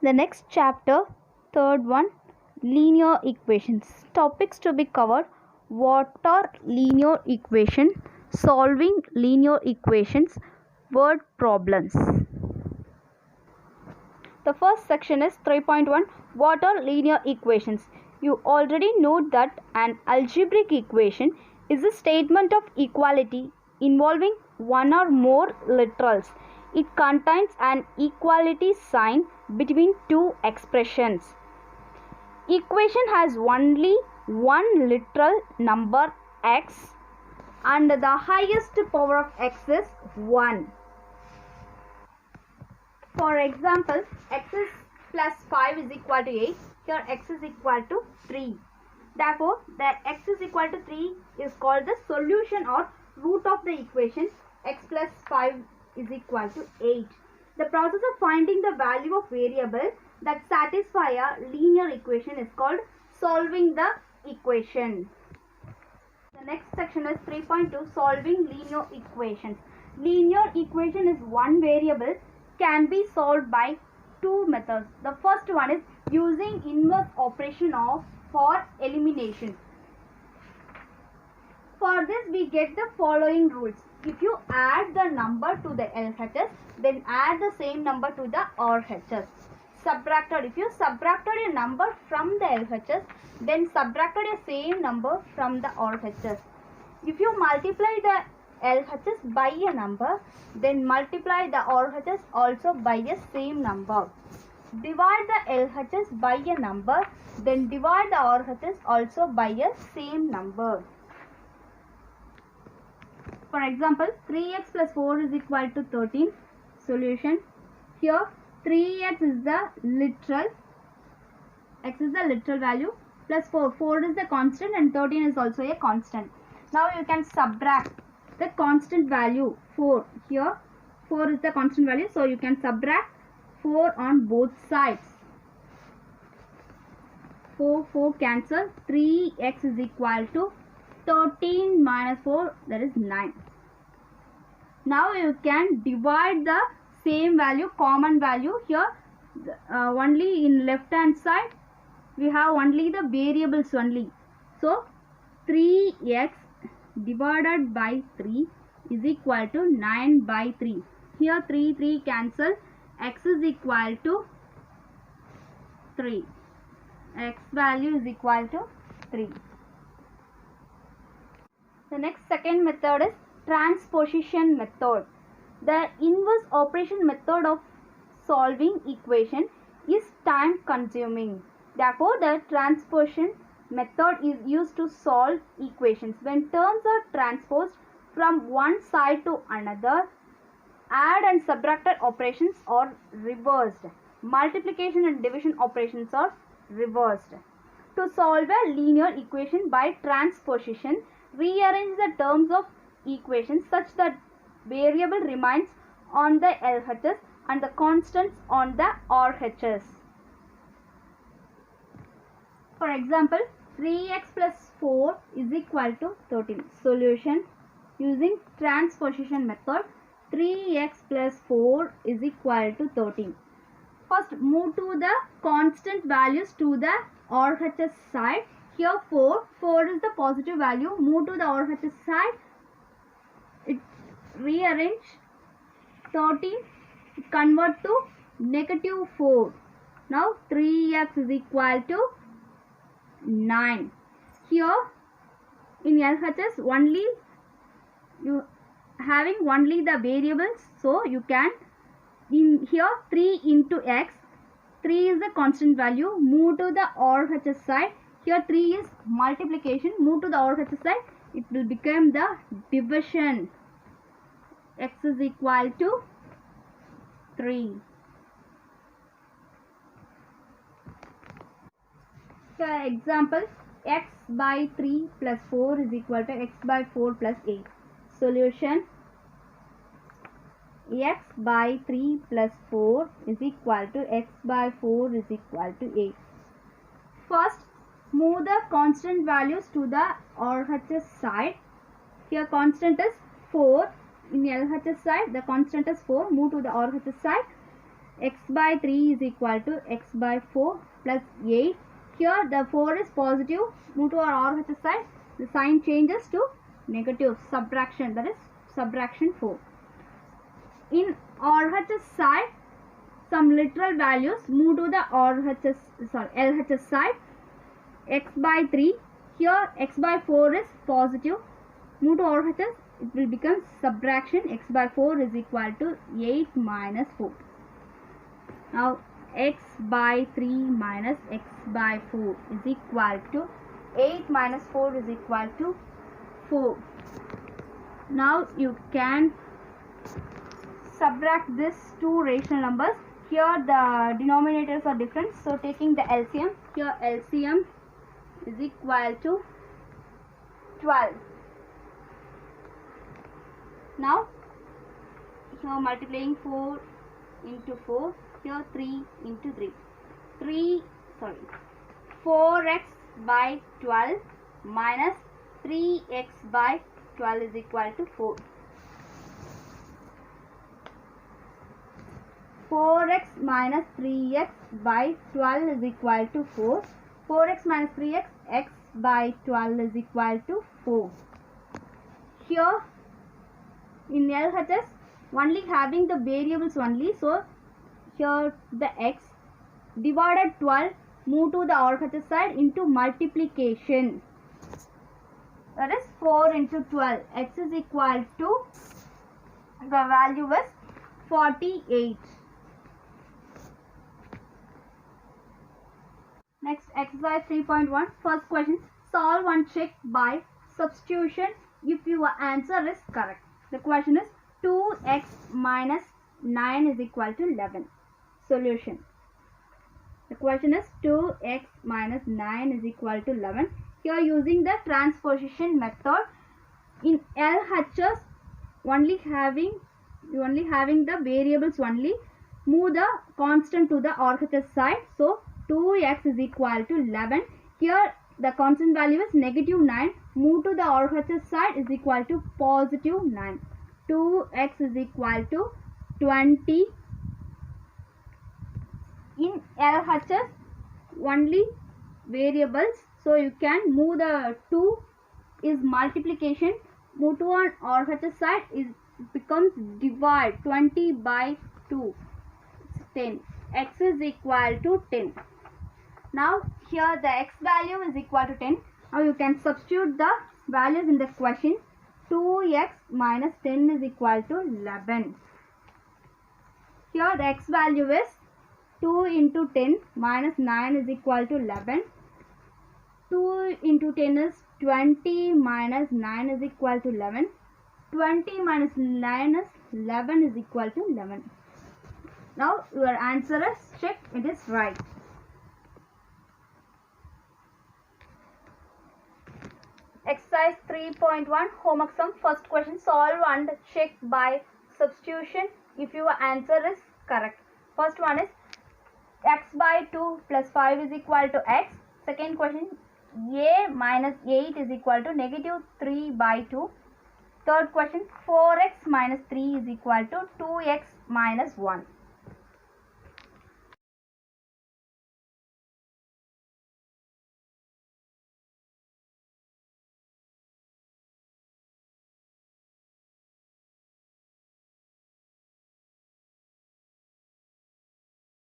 The next chapter, third one, linear equations. Topics to be covered: what are linear equations, solving linear equations, word problems. The first section is 3.1, what are linear equations. You already know that an algebraic equation is a statement of equality involving one or more literals. It contains an equality sign between two expressions. Equation has only one literal number x and the highest power of x is 1. For example, x is plus 5 is equal to 8. Here x is equal to 3. Therefore, the x is equal to 3 is called the solution or root of the equation x plus 5 is equal to 8. The process of finding the value of variable that satisfy a linear equation is called solving the equation. The next section is 3.2, solving linear equations. Linear equation is one variable can be solved by two methods. The first one is using inverse operation for elimination. For this we get the following rules. If you add the number to the LHS, then add the same number to the RHS. Subtracted, if you subtracted a number from the LHS, then subtracted a same number from the RHS. If you multiply the LHS by a number, then multiply the RHS also by a same number. Divide the LHS by a number, then divide the RHS also by a same number. For example, 3x plus 4 is equal to 13. Solution. Here 3x is the literal, x is the literal value, plus 4 is the constant and 13 is also a constant. Now you can subtract the constant value 4. Here 4 is the constant value, so you can subtract 4 on both sides. 4 cancel. 3x is equal to 13 minus 4, that is 9. Now you can divide the same value, common value. Here only in left hand side we have only the variables only. So 3x divided by 3 is equal to 9 by 3. Here 3 cancel. X is equal to 3. X value is equal to 3. The next second method is transposition method. The inverse operation method of solving equation is time consuming. Therefore, the transposition method is used to solve equations. When terms are transposed from one side to another, add and subtracted operations are reversed. Multiplication and division operations are reversed. To solve a linear equation by transposition, rearrange the terms of equation such that variable remains on the LHS and the constants on the RHS. For example, 3x plus 4 is equal to 13. Solution. Using transposition method, 3x plus 4 is equal to 13. First, move to the constant values to the RHS side. Here 4 is the positive value. Move to the RHS side. It rearrange 13, convert to negative 4. Now 3x is equal to 9. Here in LHS only you having only the variables, so you can in here 3 into x. 3 is the constant value. Move to the RHS side. Here 3 is multiplication. Move to the RHS side. It will become the division. X is equal to 3. Here example, x by 3 plus 4 is equal to x by 4 plus 8. Solution. X by 3 plus 4 is equal to x by 4 is equal to 8. First, move the constant values to the RHS side. Here constant is 4. In LHS side, the constant is 4. Move to the RHS side. x by 3 is equal to x by 4 plus 8. Here the 4 is positive, move to our RHS side, the sign changes to negative, subtraction, that is subtraction 4. In RHS side, some literal values, move to the LHS side, x by 3, here x by 4 is positive, move to RHS, it will become subtraction, x by 4 is equal to 8 minus 4. Now x by 3 minus x by 4 is equal to 8 minus 4 is equal to 4. Now you can subtract these two rational numbers. Here the denominators are different, so taking the LCM, here LCM is equal to 12. Now here multiplying 4 into 4, here 3 into 3. 4x by 12 minus 3x by 12 is equal to 4. 4x minus 3x by 12 is equal to 4. 4x minus 3x, x by 12 is equal to 4. Here in LHS only having the variables only, so here the x divided 12, move to the RHS side into multiplication, that is 4 into 12, x is equal to, the value is 48. Next, exercise 3.1. First question, solve one check by substitution if your answer is correct. The question is 2x minus 9 is equal to 11. Solution. The question is 2x minus 9 is equal to 11. Here using the transposition method, in LHS only having the variables only, move the constant to the RHS side, so 2x is equal to 11. Here the constant value is negative 9. Move to the RHS side is equal to positive 9. 2x is equal to 20. In LHS only variables, so you can move the 2 is multiplication. Move to an RHS side, is becomes divide, 20 by 2, 10. X is equal to 10. Now here the x value is equal to 10. Now you can substitute the values in the question. 2x minus 10 is equal to 11. Here the x value is 2 into 10 minus 9 is equal to 11. 2 into 10 is 20 minus 9 is equal to 11. 20 minus 9 is 11 is equal to 11. Now your answer is check, it is right. Exercise 3.1 homework sum. First question, solve and check by substitution if your answer is correct. First one is x by 2 plus 5 is equal to x. Second question, a minus 8 is equal to negative 3 by 2. Third question, 4x minus 3 is equal to 2x minus 1.